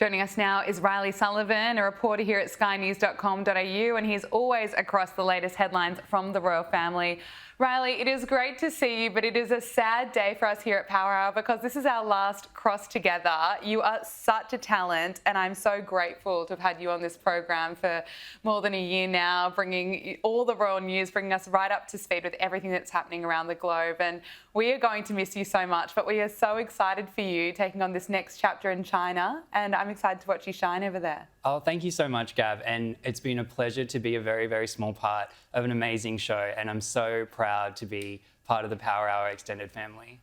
Joining us now is Reilly Sullivan, a reporter here at skynews.com.au, and he's always across the latest headlines from the royal family. Reilly, it is great to see you, but it is a sad day for us here at Power Hour because this is our last cross together. You are such a talent, and I'm so grateful to have had you on this program for more than a year now, bringing all the royal news, bringing us right up to speed with everything that's happening around the globe. And we are going to miss you so much, but we are so excited for you taking on this next chapter in China, and I'm excited to watch you shine over there. Oh, thank you so much, Gab. And it's been a pleasure to be a very, very small part of an amazing show. And I'm so proud to be part of the Power Hour extended family.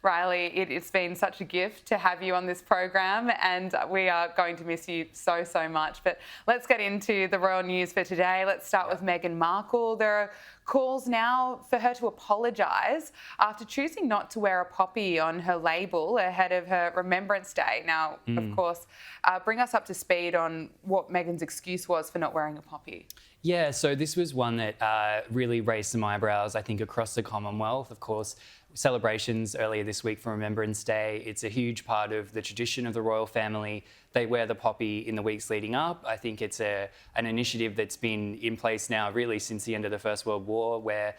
Reilly, it's been such a gift to have you on this program, and we are going to miss you so, so much. But let's get into the royal news for today. Let's start with Meghan Markle. There are calls now for her to apologise after choosing not to wear a poppy on her label ahead of her Remembrance Day. Now, of course, bring us up to speed on what Meghan's excuse was for not wearing a poppy. Yeah, so this was one that really raised some eyebrows, I think, across the Commonwealth. Of course, celebrations earlier this week for Remembrance Day. It's a huge part of the tradition of the royal family. They wear the poppy in the weeks leading up. I think it's an initiative that's been in place now really since the end of the First World War, where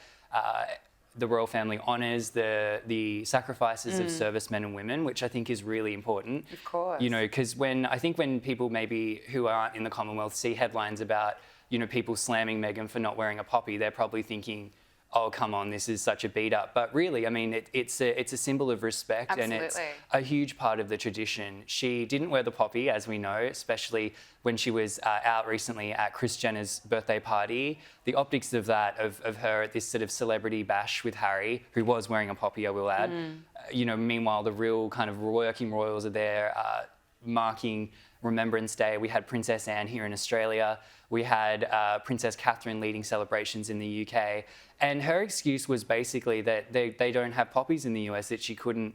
the royal family honours the sacrifices of servicemen and women, which I think is really important. Of course. You know, because when people maybe who aren't in the Commonwealth see headlines about, you know, people slamming Meghan for not wearing a poppy, they're probably thinking, oh, come on, this is such a beat up. But really, I mean, it's a symbol of respect. Absolutely. And it's a huge part of the tradition. She didn't wear the poppy, as we know, especially when she was out recently at Kris Jenner's birthday party. The optics of that, of her at this sort of celebrity bash with Harry, who was wearing a poppy, I will add. You know, meanwhile, the real kind of working royals are there marking Remembrance Day. We had Princess Anne here in Australia. We had Princess Catherine leading celebrations in the UK. And her excuse was basically that they don't have poppies in the US, that she couldn't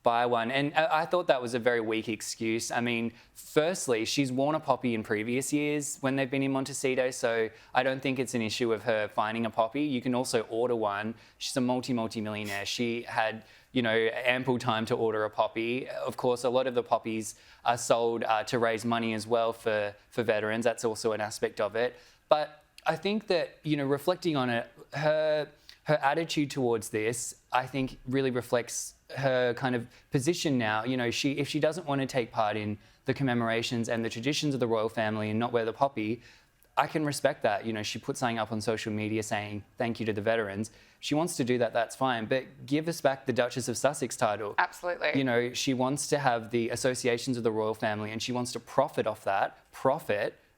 buy one. And I thought that was a very weak excuse. I mean, firstly, she's worn a poppy in previous years when they've been in Montecito, so I don't think it's an issue of her finding a poppy. You can also order one. She's a multi-millionaire. She had, you know, ample time to order a poppy. Of course, a lot of the poppies are sold to raise money as well for veterans. That's also an aspect of it. But I think that, you know, reflecting on it, her attitude towards this, I think, really reflects her kind of position now. You know, if she doesn't want to take part in the commemorations and the traditions of the royal family and not wear the poppy, I can respect that. You know, she put something up on social media saying thank you to the veterans. She wants to do that, that's fine. But give us back the Duchess of Sussex title. Absolutely. You know, she wants to have the associations of the royal family and she wants to profit off that,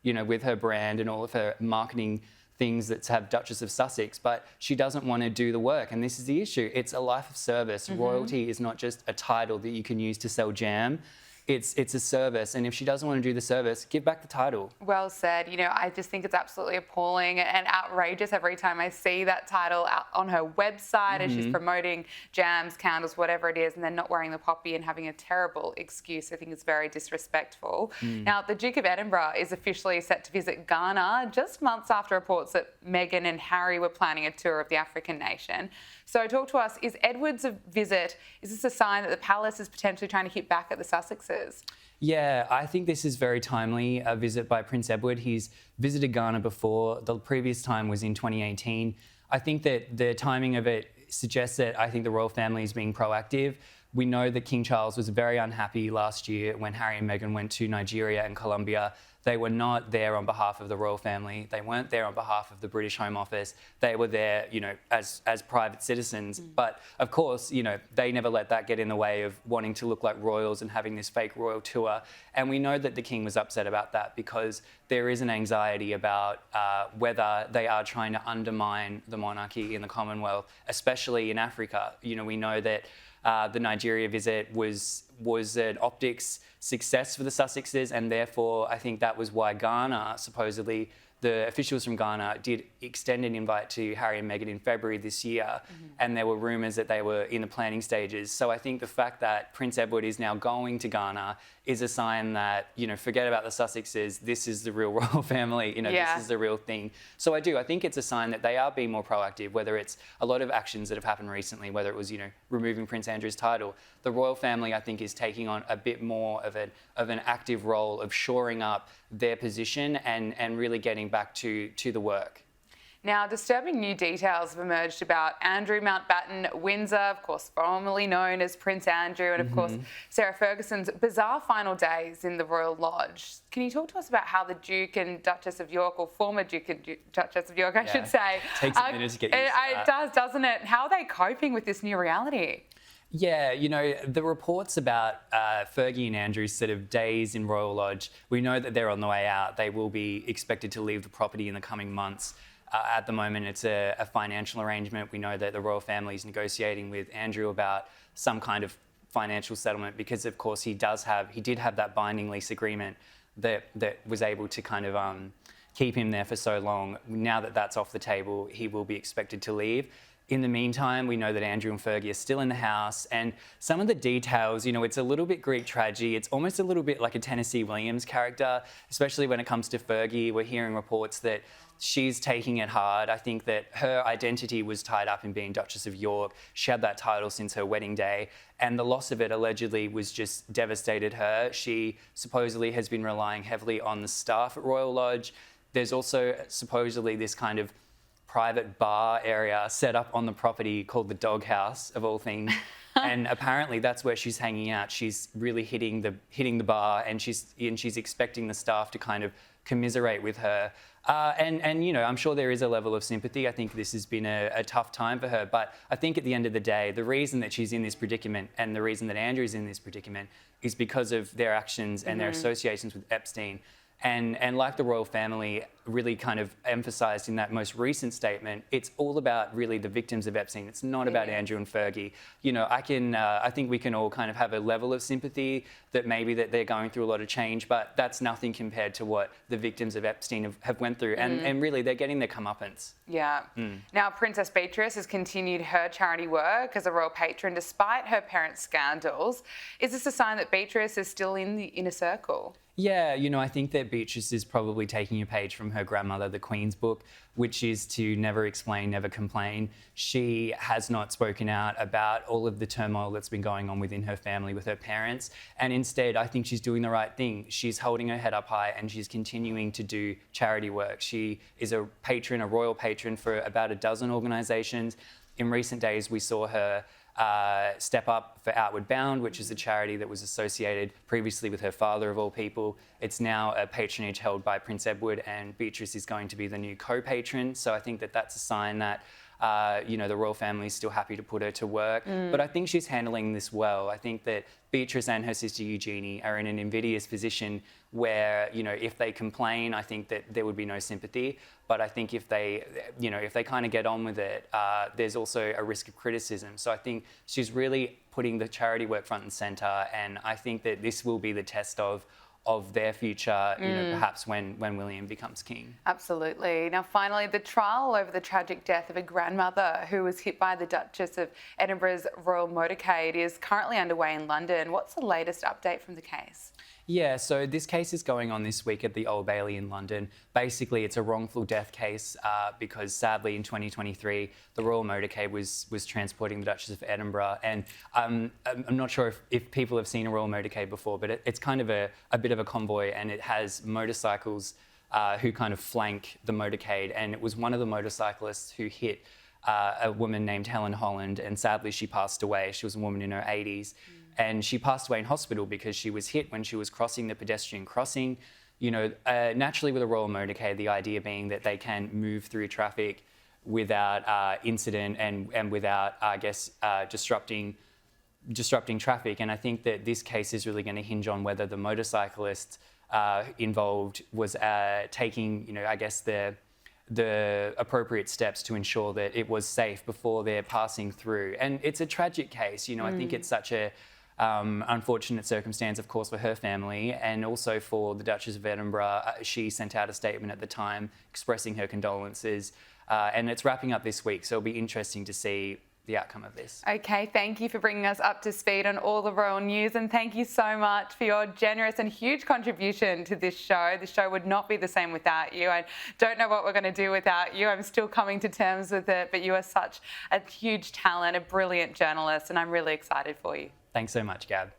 you know, with her brand and all of her marketing things that have Duchess of Sussex, but she doesn't want to do the work. And this is the issue. It's a life of service. Royalty is not just a title that you can use to sell jam. It's a service, and if she doesn't want to do the service, give back the title. Well said. You know, I just think it's absolutely appalling and outrageous every time I see that title out on her website as she's promoting jams, candles, whatever it is, and then not wearing the poppy and having a terrible excuse. I think it's very disrespectful. Now, the Duke of Edinburgh is officially set to visit Ghana just months after reports that Meghan and Harry were planning a tour of the African nation. So talk to us, is Edward's visit, is this a sign that the palace is potentially trying to hit back at the Sussexes? Yeah, I think this is very timely, a visit by Prince Edward. He's visited Ghana before. The previous time was in 2018. I think that the timing of it suggests that I think the royal family is being proactive. We know that King Charles was very unhappy last year when Harry and Meghan went to Nigeria and Colombia. They were not there on behalf of the royal family. They weren't there on behalf of the British Home Office. They were there, you know, as private citizens. But of course, you know, they never let that get in the way of wanting to look like royals and having this fake royal tour. And we know that the king was upset about that because there is an anxiety about whether they are trying to undermine the monarchy in the Commonwealth, especially in Africa. You know, we know that the Nigeria visit was an optics success for the Sussexes, and therefore I think that was why Ghana supposedly the officials from Ghana did extend an invite to Harry and Meghan in February this year, and there were rumours that they were in the planning stages. So I think the fact that Prince Edward is now going to Ghana is a sign that, forget about the Sussexes, this is the real royal family, this is the real thing. So I think it's a sign that they are being more proactive, whether it's a lot of actions that have happened recently, whether it was, removing Prince Andrew's title. The royal family, I think, is taking on a bit more of an active role of shoring up their position and really getting back to the work. Now, disturbing new details have emerged about Andrew Mountbatten Windsor, of course, formerly known as Prince Andrew, and of course, Sarah Ferguson's bizarre final days in the Royal Lodge. Can you talk to us about how the Duke and Duchess of York, or former Duke and Duchess of York, I should say. Takes a minute to get used to that. It does, doesn't it? How are they coping with this new reality? Yeah, the reports about Fergie and Andrew's sort of days in Royal Lodge, we know that they're on the way out. They will be expected to leave the property in the coming months. At the moment, it's a financial arrangement. We know that the royal family is negotiating with Andrew about some kind of financial settlement because, of course, he did have that binding lease agreement that was able to kind of keep him there for so long. Now that that's off the table, he will be expected to leave. In the meantime, we know that Andrew and Fergie are still in the house, and some of the details, it's a little bit Greek tragedy. It's almost a little bit like a Tennessee Williams character, especially when it comes to Fergie. We're hearing reports that she's taking it hard. I think that her identity was tied up in being Duchess of York. She had that title since her wedding day, and the loss of it allegedly was just devastated her. She supposedly has been relying heavily on the staff at Royal Lodge. There's also supposedly this kind of private bar area set up on the property called the Doghouse, of all things. And apparently that's where she's hanging out. She's really hitting the bar, and she's expecting the staff to kind of commiserate with her. And I'm sure there is a level of sympathy. I think this has been a tough time for her. But I think at the end of the day, the reason that she's in this predicament and the reason that Andrew's in this predicament is because of their actions and their associations with Epstein. And like the royal family really kind of emphasised in that most recent statement, it's all about really the victims of Epstein. It's not about Andrew and Fergie. I think we can all kind of have a level of sympathy that maybe that they're going through a lot of change, but that's nothing compared to what the victims of Epstein have went through. And really, they're getting their comeuppance. Yeah. Now, Princess Beatrice has continued her charity work as a royal patron despite her parents' scandals. Is this a sign that Beatrice is still in the inner circle? Yeah, I think that Beatrice is probably taking a page from her grandmother, the Queen's book, which is to never explain, never complain. She has not spoken out about all of the turmoil that's been going on within her family with her parents. And instead, I think she's doing the right thing. She's holding her head up high and she's continuing to do charity work. She is a royal patron for about a dozen organisations. In recent days, we saw her step up for Outward Bound, which is a charity that was associated previously with her father, of all people. It's now a patronage held by Prince Edward, and Beatrice is going to be the new co-patron. So I think that that's a sign that the royal family is still happy to put her to work. But I think she's handling this well. I think that Beatrice and her sister Eugenie are in an invidious position where, if they complain, I think that there would be no sympathy. But I think if they kind of get on with it, there's also a risk of criticism. So I think she's really putting the charity work front and centre, and I think that this will be the test of their future, perhaps when William becomes king. Absolutely. Now, finally, the trial over the tragic death of a grandmother who was hit by the Duchess of Edinburgh's royal motorcade is currently underway in London. What's the latest update from the case? Yeah, so this case is going on this week at the Old Bailey in London. Basically, it's a wrongful death case because sadly in 2023, the royal motorcade was transporting the Duchess of Edinburgh. And I'm not sure if people have seen a royal motorcade before, but it's kind of a bit of a convoy, and it has motorcycles who kind of flank the motorcade. And it was one of the motorcyclists who hit a woman named Helen Holland, and sadly she passed away. She was a woman in her 80s. And she passed away in hospital because she was hit when she was crossing the pedestrian crossing. Naturally with a royal motorcade, the idea being that they can move through traffic without incident and without, disrupting traffic. And I think that this case is really going to hinge on whether the motorcyclist involved was taking, the appropriate steps to ensure that it was safe before they're passing through. And it's a tragic case. I think it's such a unfortunate circumstance, of course, for her family and also for the Duchess of Edinburgh. She sent out a statement at the time expressing her condolences, and it's wrapping up this week, so it'll be interesting to see the outcome of this. Okay, thank you for bringing us up to speed on all the royal news, and thank you so much for your generous and huge contribution to this show. The show would not be the same without you. I don't know what we're going to do without you. I'm still coming to terms with it, but you are such a huge talent, a brilliant journalist, and I'm really excited for you. Thanks so much, Gab.